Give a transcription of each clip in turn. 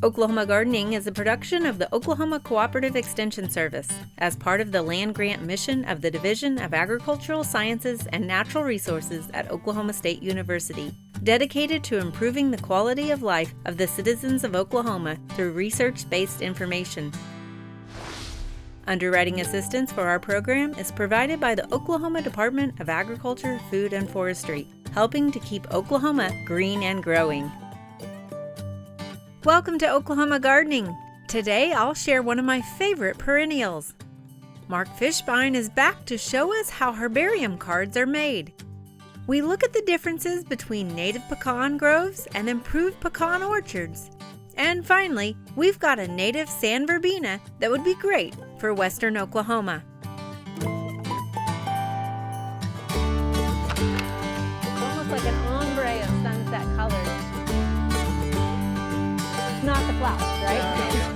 Oklahoma Gardening is a production of the Oklahoma Cooperative Extension Service as part of the land grant mission of the Division of Agricultural Sciences and Natural Resources at Oklahoma State University, dedicated to improving the quality of life of the citizens of Oklahoma through research-based information. Underwriting assistance for our program is provided by the Oklahoma Department of Agriculture, Food, and Forestry, helping to keep Oklahoma green and growing. Welcome to Oklahoma Gardening. Today I'll share one of my favorite perennials. Mark Fishbein is back to show us how herbarium cards are made. We look at the differences between native pecan groves and improved pecan orchards. And finally, we've got a native sand verbena that would be great for western Oklahoma. It's almost like an ombre of sunset colors. Not the flowers, right?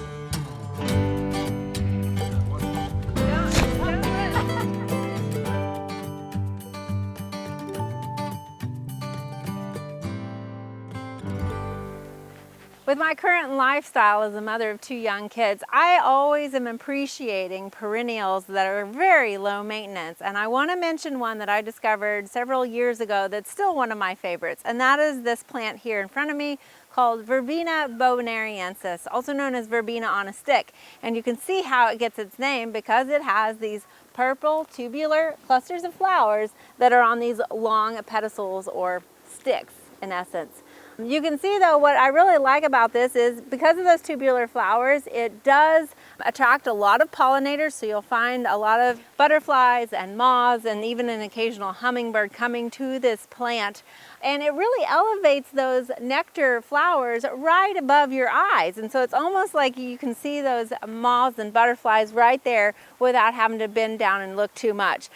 With my current lifestyle as a mother of 2 young kids, I always am appreciating perennials that are very low maintenance. And I want to mention one that I discovered several years ago that's still one of my favorites. And that is this plant here in front of me, called Verbena bonariensis, also known as verbena on a stick. And you can see how it gets its name because it has these purple tubular clusters of flowers that are on these long pedicels or sticks in essence. You can see though, what I really like about this is because of those tubular flowers, it does attract a lot of pollinators. So you'll find a lot of butterflies and moths and even an occasional hummingbird coming to this plant. And it really elevates those nectar flowers right above your eyes. And so it's almost like you can see those moths and butterflies right there without having to bend down and look too much.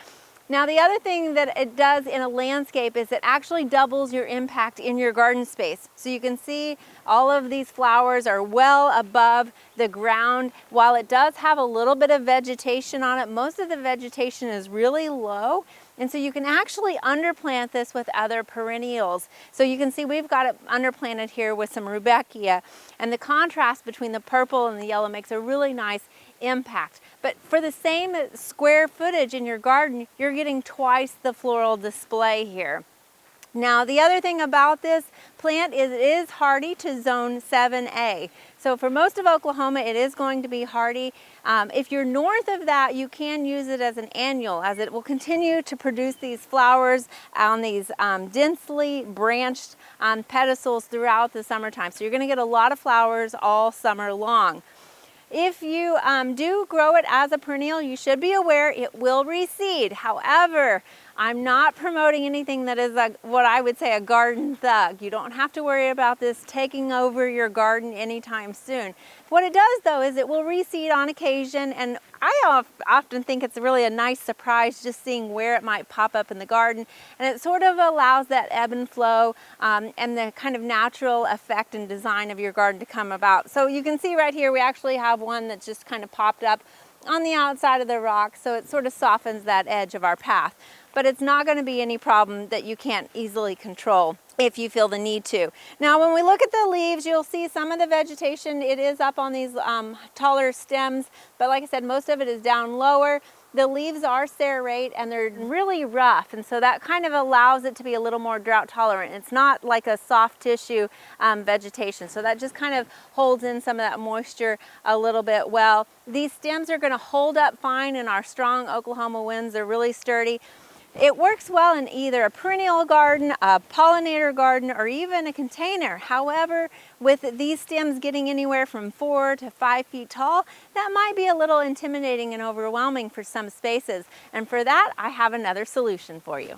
Now, the other thing that it does in a landscape is it actually doubles your impact in your garden space. So you can see all of these flowers are well above the ground. While it does have a little bit of vegetation on it, most of the vegetation is really low. And so you can actually underplant this with other perennials. So you can see we've got it underplanted here with some rudbeckia. And the contrast between the purple and the yellow makes a really nice impact. But for the same square footage in your garden, you're getting twice the floral display here. Now, the other thing about this plant is it is hardy to zone 7A. So for most of Oklahoma, it is going to be hardy. If you're north of that, you can use it as an annual, as it will continue to produce these flowers on these densely branched pedicels throughout the summertime. So you're going to get a lot of flowers all summer long. If you do grow it as a perennial, you should be aware it will reseed. However, I'm not promoting anything that is what I would say a garden thug. You don't have to worry about this taking over your garden anytime soon. What it does though is it will reseed on occasion, and I often think it's really a nice surprise just seeing where it might pop up in the garden, and it sort of allows that ebb and flow and the kind of natural effect and design of your garden to come about. So you can see right here we actually have one that just kind of popped up on the outside of the rock, so it sort of softens that edge of our path. But it's not going to be any problem that you can't easily control if you feel the need to. Now, when we look at the leaves, you'll see some of the vegetation, it is up on these taller stems, but like I said, most of it is down lower. The leaves are serrate and they're really rough, and so that kind of allows it to be a little more drought tolerant. It's not like a soft tissue vegetation, so that just kind of holds in some of that moisture a little bit well. These stems are going to hold up fine in our strong Oklahoma winds. They're really sturdy. It works well in either a perennial garden, a pollinator garden, or even a container. However, with these stems getting anywhere from 4 to 5 feet tall, that might be a little intimidating and overwhelming for some spaces. And for that, I have another solution for you.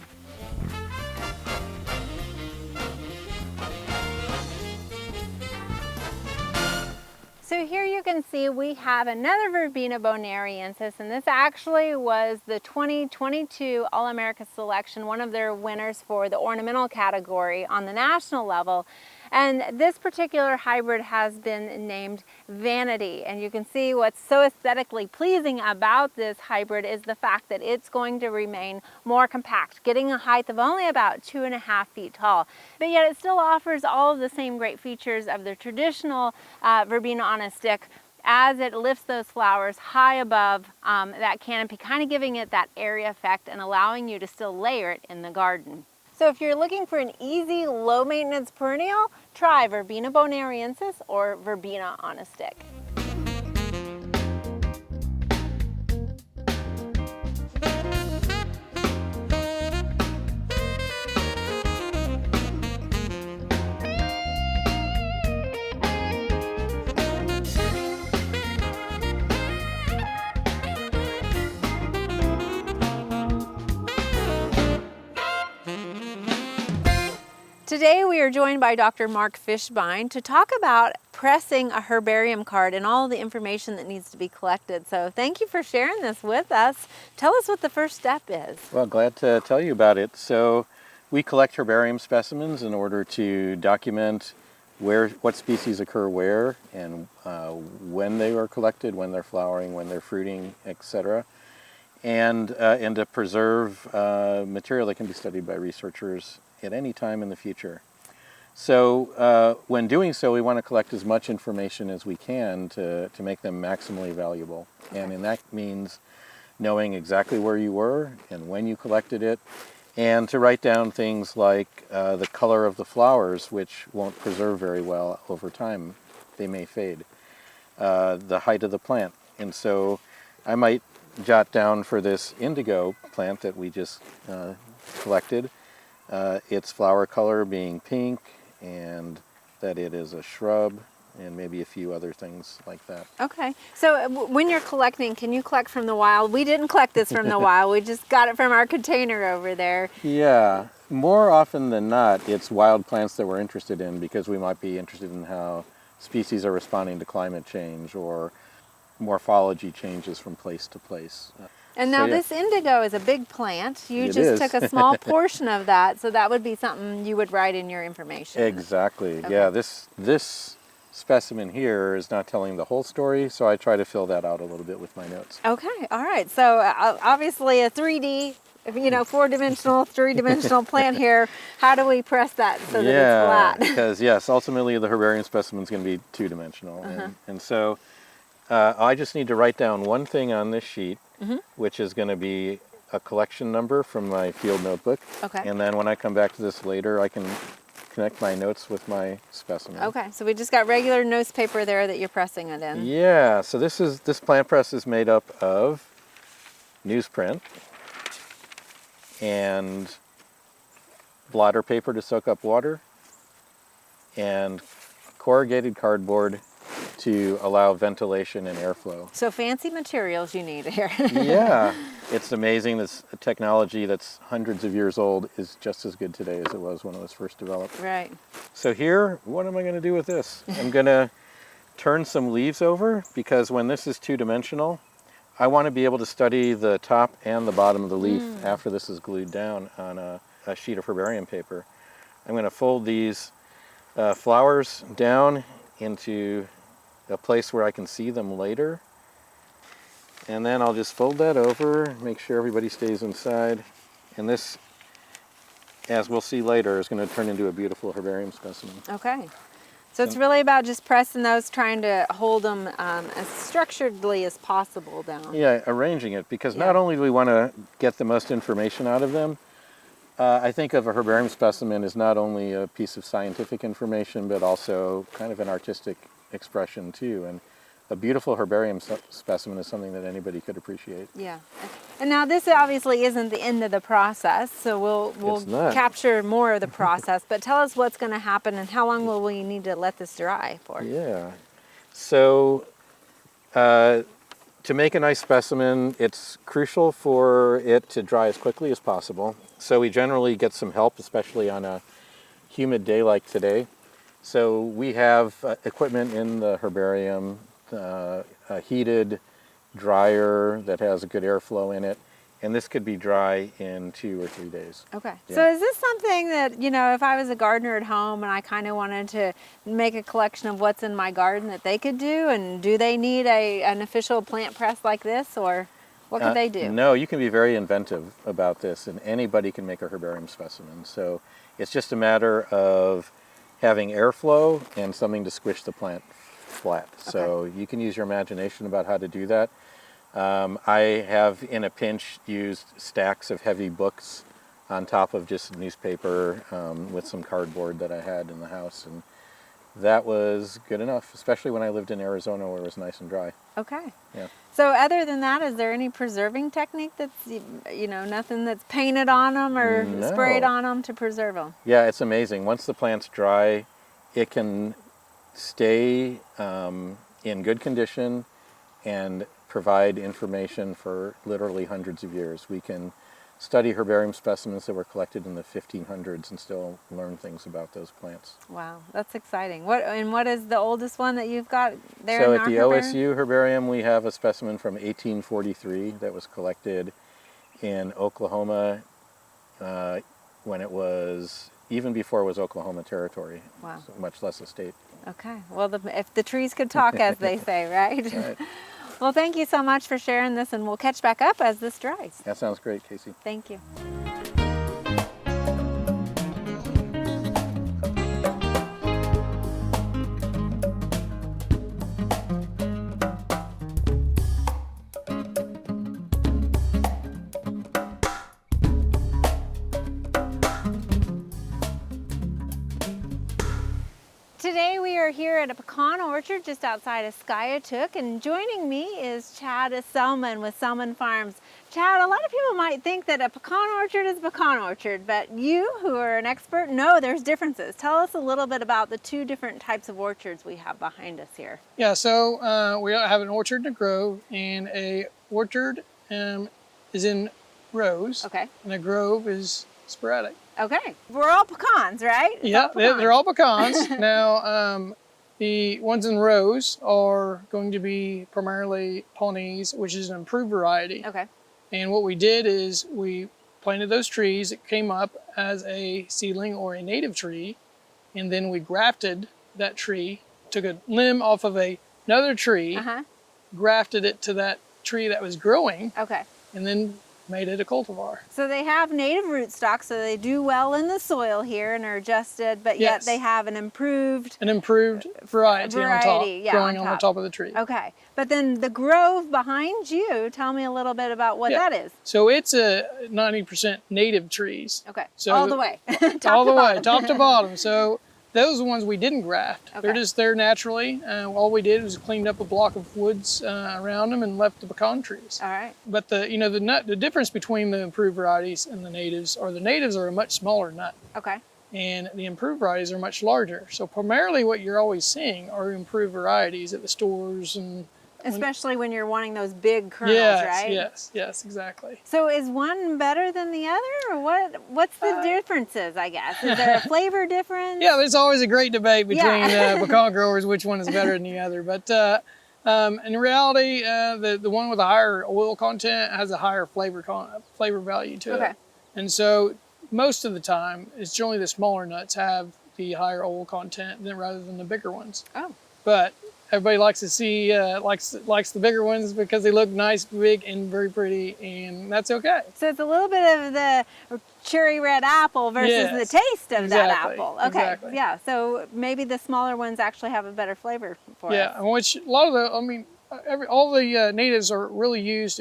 So here you can see we have another Verbena bonariensis, and this actually was the 2022 All-America selection, one of their winners for the ornamental category on the national level. And this particular hybrid has been named Vanity. And you can see what's so aesthetically pleasing about this hybrid is the fact that it's going to remain more compact, getting a height of only about 2.5 feet tall. But yet it still offers all of the same great features of the traditional verbena on a stick, as it lifts those flowers high above that canopy, kind of giving it that area effect and allowing you to still layer it in the garden. So if you're looking for an easy, low maintenance perennial, try Verbena bonariensis or verbena on a stick. Today we are joined by Dr. Mark Fishbein to talk about pressing a herbarium card and all the information that needs to be collected. So thank you for sharing this with us. Tell us what the first step is. Well, glad to tell you about it. So we collect herbarium specimens in order to document what species occur where, and when they are collected, when they're flowering, when they're fruiting, etc. And to preserve material that can be studied by researchers at any time in the future. So when doing so, we want to collect as much information as we can to make them maximally valuable. Okay. And that means knowing exactly where you were and when you collected it, and to write down things like the color of the flowers, which won't preserve very well over time. They may fade. The height of the plant. And so I might jot down for this indigo plant that we just collected, its flower color being pink, and that it is a shrub, and maybe a few other things like that. Okay, so when you're collecting, can you collect from the wild? We didn't collect this from the wild, we just got it from our container over there. Yeah, more often than not, it's wild plants that we're interested in, because we might be interested in how species are responding to climate change or morphology changes from place to place. And now this indigo is a big plant. You just took a small portion of that, so that would be something you would write in your information. Exactly. Okay. Yeah, this specimen here is not telling the whole story, so I try to fill that out a little bit with my notes. Okay, all right. So obviously a 3D, four-dimensional, three-dimensional plant here. How do we press that so that it's flat? Because yes, ultimately the herbarium specimen is going to be two-dimensional, and so I just need to write down one thing on this sheet, which is going to be a collection number from my field notebook. Okay. And then when I come back to this later, I can connect my notes with my specimen. Okay, so we just got regular notes paper there that you're pressing it in. Yeah, so this plant press is made up of newsprint and blotter paper to soak up water and corrugated cardboard to allow ventilation and airflow. So fancy materials you need here. Yeah, it's amazing. This technology that's hundreds of years old is just as good today as it was when it was first developed. Right. So here, what am I going to do with this? I'm going to turn some leaves over, because when this is two-dimensional, I want to be able to study the top and the bottom of the leaf after this is glued down on a sheet of herbarium paper. I'm going to fold these flowers down into a place where I can see them later. And then I'll just fold that over, make sure everybody stays inside. And this, as we'll see later, is going to turn into a beautiful herbarium specimen. Okay. So it's really about just pressing those, trying to hold them as structuredly as possible down. Yeah, arranging it, because not only do we want to get the most information out of them, I think of a herbarium specimen as not only a piece of scientific information, but also kind of an artistic expression too. And a beautiful herbarium specimen is something that anybody could appreciate. Yeah. And now this obviously isn't the end of the process, so we'll capture more of the process, but tell us what's going to happen and how long will we need to let this dry for? Yeah. So to make a nice specimen, it's crucial for it to dry as quickly as possible. So we generally get some help, especially on a humid day like today. So we have equipment in the herbarium, a heated dryer that has a good airflow in it, and this could be dry in 2 or 3 days. Okay. Yeah. So is this something that, you know, if I was a gardener at home and I kind of wanted to make a collection of what's in my garden that they could do? And do they need an official plant press like this, or what could they do? No, you can be very inventive about this, and anybody can make a herbarium specimen. So it's just a matter of having airflow and something to squish the plant flat. Okay. So you can use your imagination about how to do that. I have, in a pinch, used stacks of heavy books on top of just newspaper with some cardboard that I had in the house, and that was good enough, especially when I lived in Arizona where it was nice and dry. Okay. Yeah. So other than that, is there any preserving technique that's, you know, nothing that's painted on them or No. sprayed on them to preserve them? Yeah, it's amazing. Once the plant's dry, it can stay in good condition and provide information for literally hundreds of years. We can study herbarium specimens that were collected in the 1500s and still learn things about those plants. Wow, that's exciting. What is the oldest one that you've got there So in at our the herbarium? OSU Herbarium, we have a specimen from 1843 that was collected in Oklahoma when it was, even before it was Oklahoma Territory, Wow. so much less a state. Okay. Well, if the trees could talk, as they say, right? Right. Well, thank you so much for sharing this, and we'll catch back up as this dries. That sounds great, Casey. Thank you. Today we are here at a pecan orchard just outside of Skiatook, and joining me is Chad Selman with Selman Farms. Chad, a lot of people might think that a pecan orchard is a pecan orchard, but you, who are an expert, know there's differences. Tell us a little bit about the two different types of orchards we have behind us here. Yeah, so we have an orchard and a grove, and a orchard is in rows, Okay. and a grove is sporadic. Okay. We're all pecans, right? It's Yeah, all pecans. they're all pecans. Now, the ones in rows are going to be primarily Pawnees, which is an improved variety. Okay. And what we did is we planted those trees. It came up as a seedling or a native tree, and then we grafted that tree, took a limb off of another tree, grafted it to that tree that was growing, Okay. and then made it a cultivar. So they have native rootstock, so they do well in the soil here and are adjusted, but yet Yes. they have an improved variety on top, yeah, growing on on the top of the tree. Okay. But then the grove behind you, tell me a little bit about what Yeah. that is. So it's a 90% native trees. Okay. So all the way. all the way, bottom. top to bottom. So those are the ones we didn't graft. Okay. They're just there naturally. All we did was cleaned up a block of woods around them and left the pecan trees. All right. But the difference between the improved varieties and the natives are a much smaller nut, Okay. and the improved varieties are much larger. So primarily what you're always seeing are improved varieties at the stores and Especially when you're wanting those big kernels, right? Yes, exactly. So is one better than the other, or what's the differences, I guess? Is there a flavor difference? Yeah, there's always a great debate between Yeah. pecan growers which one is better than the other. But in reality, the one with a higher oil content has a higher flavor value to Okay. it. And so most of the time, it's generally the smaller nuts have the higher oil content rather than the bigger ones. Oh. But everybody likes to see likes the bigger ones because they look nice, big, and very pretty, and that's okay. So it's a little bit of the cherry red apple versus Yes, the taste of that exactly, apple. Okay, exactly. yeah. So maybe the smaller ones actually have a better flavor for Yeah, us. and which a lot of all the natives are really used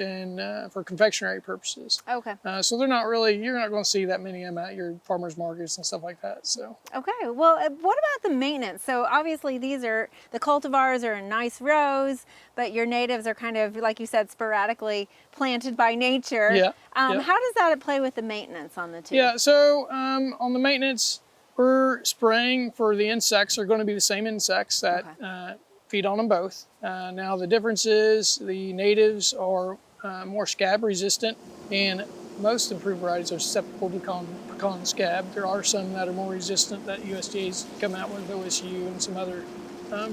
for confectionery purposes. Okay. So you're not going to see that many of them at your farmers markets and stuff like that. So Okay. Well, what about the maintenance? So obviously the cultivars are in nice rows, but your natives are kind of, like you said, sporadically planted by nature. Yeah. How does that play with the maintenance on the two? yeah, so on the maintenance, we're spraying for the insects are going to be the same insects that feed on them both. Now the difference is the natives are more scab resistant, and most improved varieties are susceptible to pecan scab. There are some that are more resistant that USDA's come out with, OSU and some other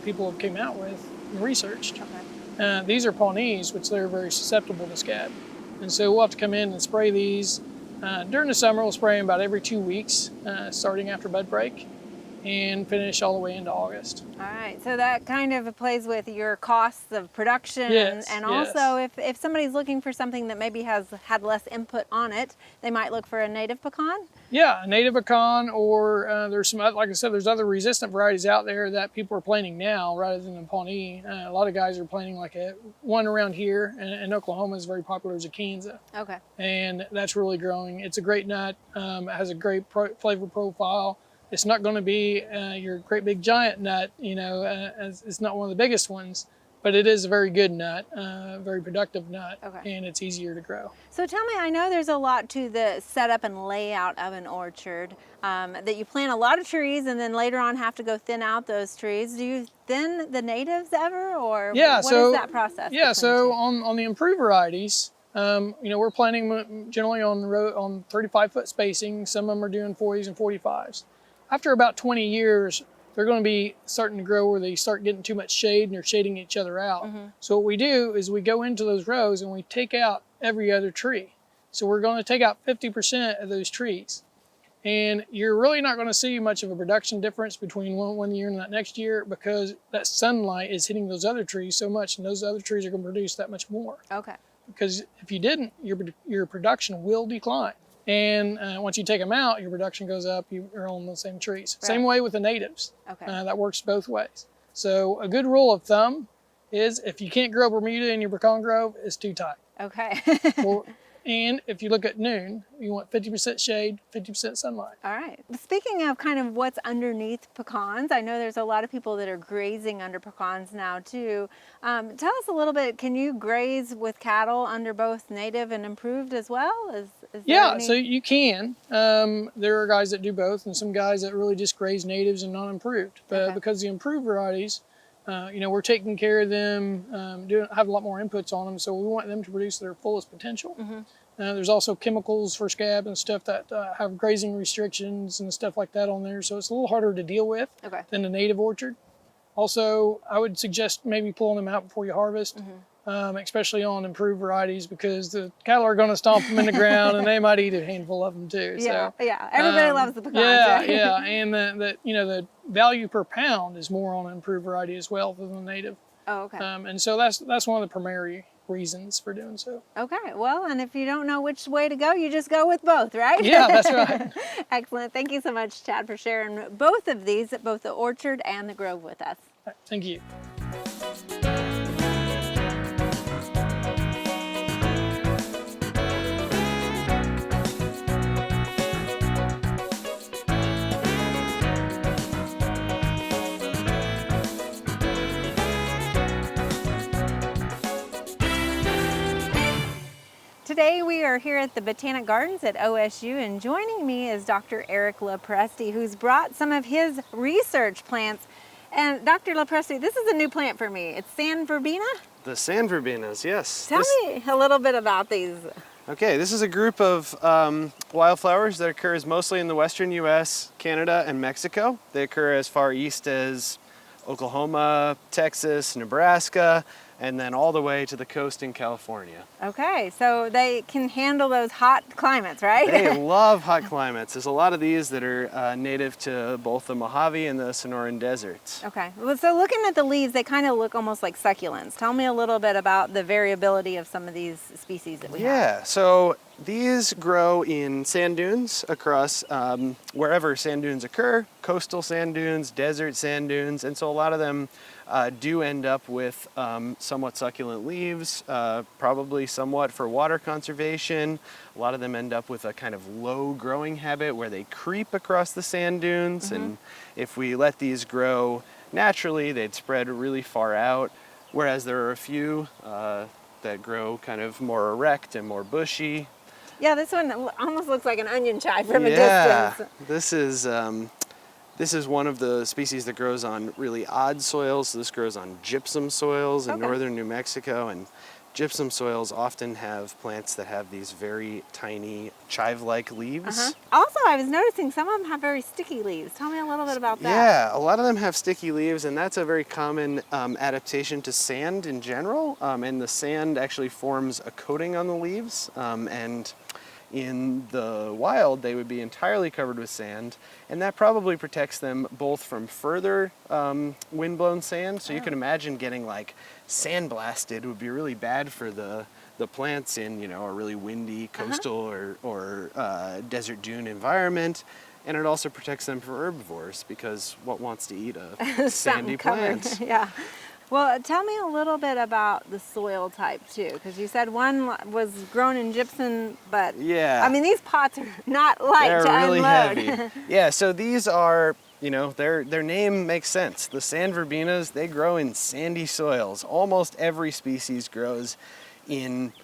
people have came out with and researched. Okay. These are Pawnees, which they're very susceptible to scab. And so we'll have to come in and spray these. During the summer, we'll spray them about every 2 weeks, starting after bud break, and finish all the way into August. All right, so that kind of plays with your costs of production, Yes, and yes. also if somebody's looking for something that maybe has had less input on it, they might look for a native pecan. Yeah, a native pecan, or there's some, like I said, there's other resistant varieties out there that people are planting now rather than the Pawnee. A lot of guys are planting like one around here, and in Oklahoma is very popular as a Kansas. Okay. And that's really growing. It's a great nut. It has a great flavor profile. It's not going to be your great big giant nut, it's not one of the biggest ones, but it is a very good nut, very productive nut, Okay. and it's easier to grow. So tell me, I know there's a lot to the setup and layout of an orchard, that you plant a lot of trees and then later on have to go thin out those trees. Do you thin the natives ever, or what is that process? Yeah, so on the improved varieties, we're planting generally on 35-foot spacing. Some of them are doing 40s and 45s. After about 20 years, they're going to be starting to grow where they start getting too much shade and they're shading each other out. Mm-hmm. So what we do is we go into those rows and we take out every other tree. So we're going to take out 50% of those trees. And you're really not going to see much of a production difference between one year and that next year, because that sunlight is hitting those other trees so much, and those other trees are going to produce that much more. Okay. Because if you didn't, your production will decline. And once you take them out, your production goes up. You're on the same trees. Right. Same way with the natives. Okay. That works both ways. So a good rule of thumb is if you can't grow Bermuda in your pecan grove, it's too tight. Okay. And if you look at noon, you want 50% shade, 50% sunlight. All right. Speaking of kind of what's underneath pecans, I know there's a lot of people that are grazing under pecans now too. Tell us a little bit, can you graze with cattle under both native and improved as well? Is there any... So you can. There are guys that do both, and some guys that really just graze natives and not improved. But because the improved varieties, we're taking care of them, have a lot more inputs on them, so we want them to produce their fullest potential. Mm-hmm. There's also chemicals for scab and stuff that have grazing restrictions and stuff like that on there, so it's a little harder to deal with than the native orchard. Also, I would suggest maybe pulling them out before you harvest, especially on improved varieties, because the cattle are going to stomp them in the ground and they might eat a handful of them too. Yeah, everybody loves the pecans. Right? And the value per pound is more on an improved variety as well than the native. Oh, okay. And so that's one of the primary reasons for doing so. Okay, well, and if you don't know which way to go, you just go with both, right? Yeah, that's right. Excellent. Thank you so much, Chad, for sharing both of these, both the orchard and the grove with us. Thank you. Today we are here at the Botanic Gardens at OSU, and joining me is Dr. Eric LoPresti, who's brought some of his research plants. And Dr. LoPresti, this is a new plant for me. It's sand verbena? The sand verbenas, yes. Tell me a little bit about these. Okay, this is a group of wildflowers that occurs mostly in the western U.S., Canada, and Mexico. They occur as far east as Oklahoma, Texas, Nebraska, and then all the way to the coast in California. Okay, so they can handle those hot climates, right? They love hot climates. There's a lot of these that are native to both the Mojave and the Sonoran deserts. Okay, well, so looking at the leaves, they kind of look almost like succulents. Tell me a little bit about the variability of some of these species that we have. Yeah, so these grow in sand dunes across wherever sand dunes occur, coastal sand dunes, desert sand dunes, and so a lot of them do end up with somewhat succulent leaves, probably somewhat for water conservation. A lot of them end up with a kind of low growing habit where they creep across the sand dunes, and if we let these grow naturally, they'd spread really far out, whereas there are a few that grow kind of more erect and more bushy. Yeah, this one almost looks like an onion chive from a distance. This is one of the species that grows on really odd soils. This grows on gypsum soils in northern New Mexico, and gypsum soils often have plants that have these very tiny chive-like leaves. Also, I was noticing some of them have very sticky leaves. Tell me a little bit about that. Yeah, a lot of them have sticky leaves, and that's a very common adaptation to sand in general. And the sand actually forms a coating on the leaves, and in the wild they would be entirely covered with sand, and that probably protects them both from further windblown sand. So you can imagine getting like sandblasted would be really bad for the plants in, a really windy coastal or desert dune environment. And it also protects them from herbivores, because what wants to eat a sandy plant? Yeah. Well, tell me a little bit about the soil type too, because you said one was grown in gypsum, but Yeah. I mean, these pots are not light They're to really unload. heavy. Yeah, so these are, their name makes sense. The sand verbenas, they grow in sandy soils. Almost every species grows in,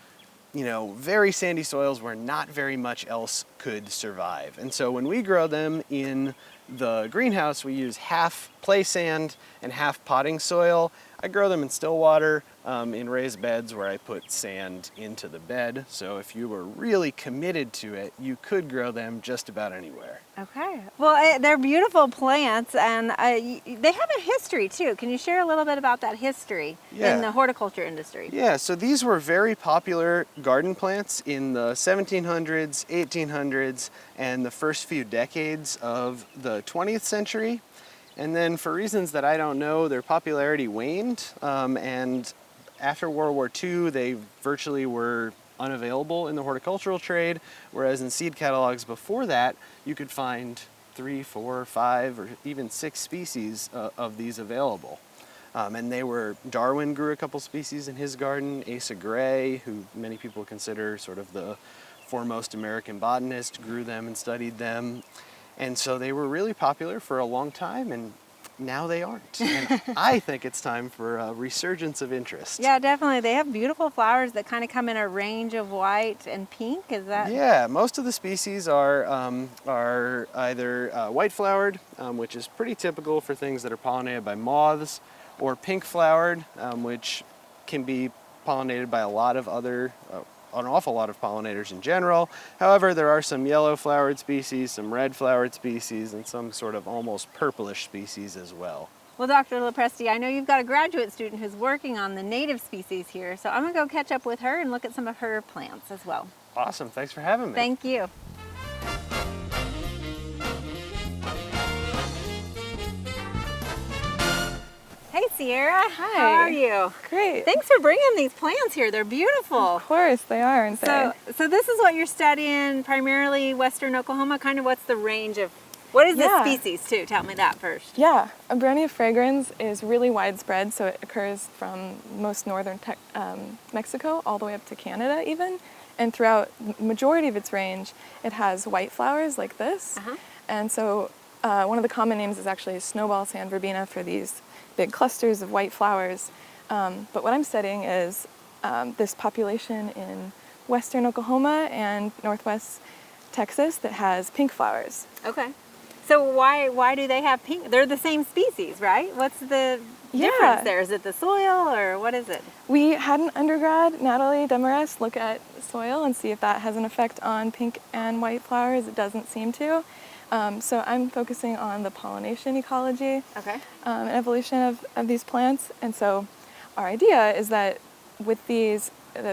very sandy soils where not very much else could survive. And so when we grow them in the greenhouse, we use half play sand and half potting soil. I grow them in still water in raised beds where I put sand into the bed. So if you were really committed to it, you could grow them just about anywhere. Okay. Well, they're beautiful plants, and they have a history too. Can you share a little bit about that history in the horticulture industry? Yeah, so these were very popular garden plants in the 1700s, 1800s, and the first few decades of the 20th century. And then for reasons that I don't know, their popularity waned, and after World War II, they virtually were unavailable in the horticultural trade, whereas in seed catalogs before that, you could find 3, 4, 5, or even 6 species of these available. And Darwin grew a couple species in his garden. Asa Gray, who many people consider sort of the foremost American botanist, grew them and studied them. And so they were really popular for a long time, and now they aren't. And I think it's time for a resurgence of interest. Yeah, definitely. They have beautiful flowers that kind of come in a range of white and pink. Is that? Yeah, most of the species are either white flowered, which is pretty typical for things that are pollinated by moths, or pink flowered, which can be pollinated by an awful lot of pollinators in general. However, there are some yellow flowered species, some red flowered species, and some sort of almost purplish species as well. Well, Dr. LoPresti, I know you've got a graduate student who's working on the native species here, so I'm going to go catch up with her and look at some of her plants as well. Awesome, thanks for having me. Thank you. Hey, Sierra. Hi. How are you? Great. Thanks for bringing these plants here. They're beautiful. Of course, they are, aren't they? So this is what you're studying, primarily Western Oklahoma. Kind of what's the range of, what is the species too? Tell me that first. Yeah, Abrania fragrans is really widespread, so it occurs from most northern Mexico all the way up to Canada even. And throughout the majority of its range, it has white flowers like this. And so one of the common names is actually snowball sand verbena for these big clusters of white flowers. But what I'm studying is this population in western Oklahoma and northwest Texas that has pink flowers. Okay. So why do they have pink? They're the same species, right? What's the difference there? Is it the soil or what is it? We had an undergrad, Natalie Demarest, look at soil and see if that has an effect on pink and white flowers. It doesn't seem to. So I'm focusing on the pollination ecology and evolution of these plants. And so our idea is that with the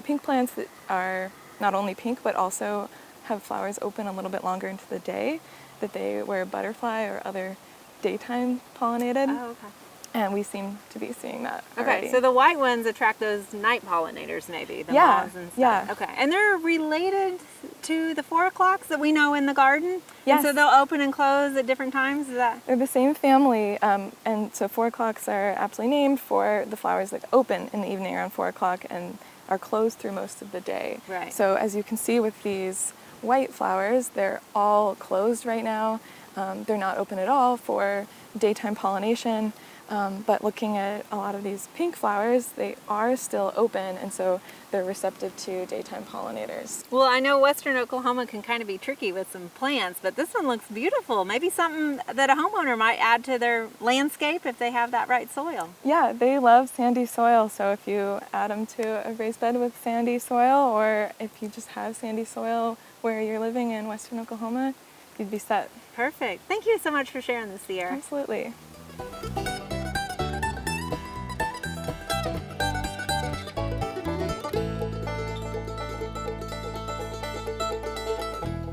pink plants that are not only pink but also have flowers open a little bit longer into the day, that they were butterfly or other daytime pollinated. Oh, okay. And we seem to be seeing that already. Okay, so the white ones attract those night pollinators maybe, the moths and stuff. Yeah. Okay, and they're related to the 4 o'clocks that we know in the garden? Yes. And so they'll open and close at different times, is that? They're the same family, and so 4 o'clocks are aptly named for the flowers that open in the evening around 4 o'clock and are closed through most of the day. Right. So as you can see with these white flowers, they're all closed right now. They're not open at all for daytime pollination. But looking at a lot of these pink flowers, they are still open, and so they're receptive to daytime pollinators. Well, I know western Oklahoma can kind of be tricky with some plants, but this one looks beautiful. Maybe something that a homeowner might add to their landscape if they have that right soil. Yeah, they love sandy soil, so if you add them to a raised bed with sandy soil, or if you just have sandy soil where you're living in western Oklahoma, you'd be set. Perfect. Thank you so much for sharing this, Sierra. Absolutely.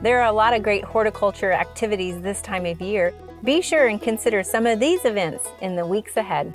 There are a lot of great horticulture activities this time of year. Be sure and consider some of these events in the weeks ahead.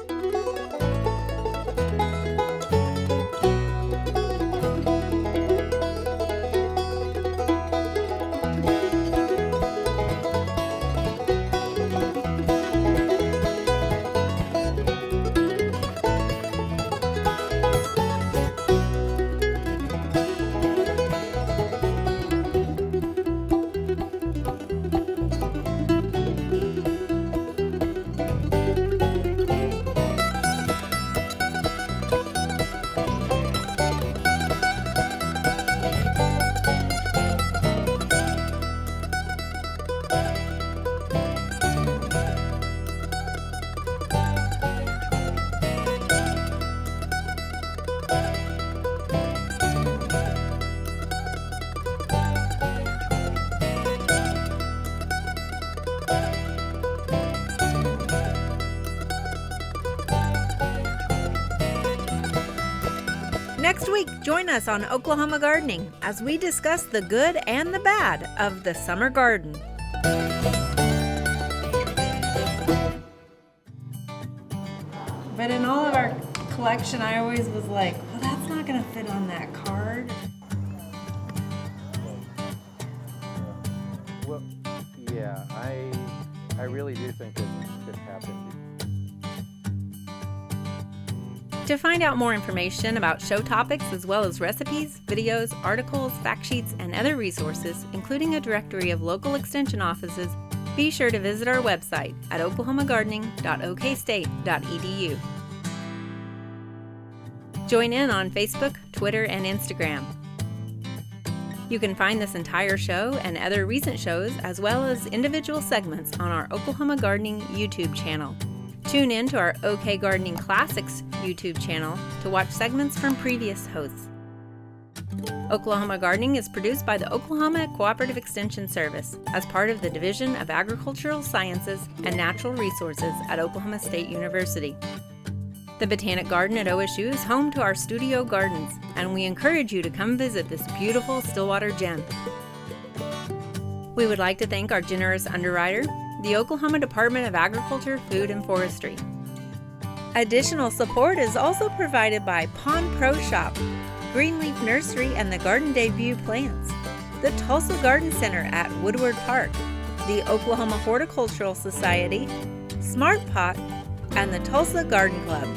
Next week, join us on Oklahoma Gardening as we discuss the good and the bad of the summer garden. But in all of our collection, I always was like, well, that's not going to fit on that card. Well, yeah, I really do think it could happen. To find out more information about show topics as well as recipes, videos, articles, fact sheets, and other resources, including a directory of local extension offices, be sure to visit our website at oklahomagardening.okstate.edu. Join in on Facebook, Twitter, and Instagram. You can find this entire show and other recent shows as well as individual segments on our Oklahoma Gardening YouTube channel. Tune in to our OK Gardening Classics YouTube channel to watch segments from previous hosts. Oklahoma Gardening is produced by the Oklahoma Cooperative Extension Service as part of the Division of Agricultural Sciences and Natural Resources at Oklahoma State University. The Botanic Garden at OSU is home to our studio gardens, and we encourage you to come visit this beautiful Stillwater gem. We would like to thank our generous underwriter, the Oklahoma Department of Agriculture, Food, and Forestry. Additional support is also provided by Pond Pro Shop, Greenleaf Nursery and the Garden Debut Plants, the Tulsa Garden Center at Woodward Park, the Oklahoma Horticultural Society, Smart Pot, and the Tulsa Garden Club.